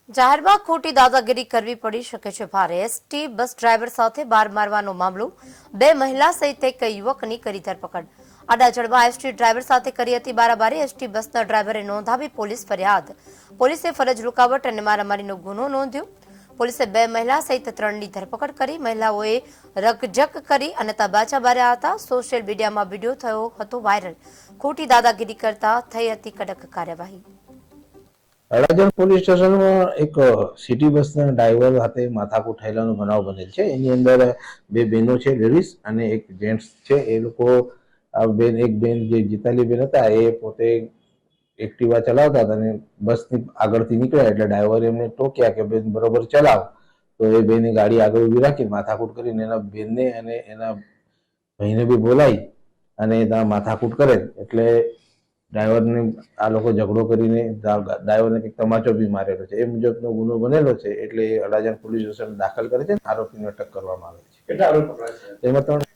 જાહેરમાં ખોટી દાદાગીરી કરવી પડી શકે છે ભારે। એસટી બસ ડ્રાઈવર સાથે બાર મારવાનો મામલો। બે મહિલા સહિત એક યુવકની કરી ધરપકડ। આડાજણમાં એસટી ડ્રાઈવર સાથે કરી હતી બારાબારી। એસટી બસના ડ્રાઈવરે નોંધાવી પોલીસ ફરિયાદ। પોલીસે ફરજ રૂકાવટ અને મારામારીનો ગુનો નોંધ્યો। પોલીસે બે મહિલા સહિત 3ની ધરપકડ કરી। મહિલાઓએ રકઝક કરી અને તબાચા બાર્યા હતા। સોશિયલ મીડિયામાં વિડીયો થયો હતો વાયરલ। ખોટી દાદાગીરી કરતા થઈ હતી કડક કાર્યવાહી। અડાજણ પોલીસ સ્ટેશનમાં એક સિટી બસના ડ્રાઈવર સાથે માથાકૂટ થયેલાનો બનાવ બનેલ છે। એની અંદર બે બહેનો છે લેડીઝ અને એક જેન્ટ્સ છે। એ લોકો એક બેન જે જીતાલી બેન હતા એ પોતે એક્ટિવા ચલાવતા હતા અને બસની આગળથી નીકળ્યા એટલે ડ્રાઈવરે એમને ટોક્યા કે બેન બરોબર ચલાવ। તો એ બેને ગાડી આગળ ઊભી રાખી માથાકૂટ કરીને એના બેનને અને એના ભાઈને બી બોલાવી અને ત્યાં માથાકૂટ કરે એટલે ડ્રાઈવરને આ લોકો ઝઘડો કરીને ડ્રાઈવરને કંઈક તમાચો બી મારેલો છે। એ મુજબનો ગુનો બનેલો છે એટલે અડાજણ પોલીસ સ્ટેશન દાખલ કરે છે। આરોપીને અટક કરવામાં આવે છે। કેટલા આરોપી પકડાયા છે? એમાં 3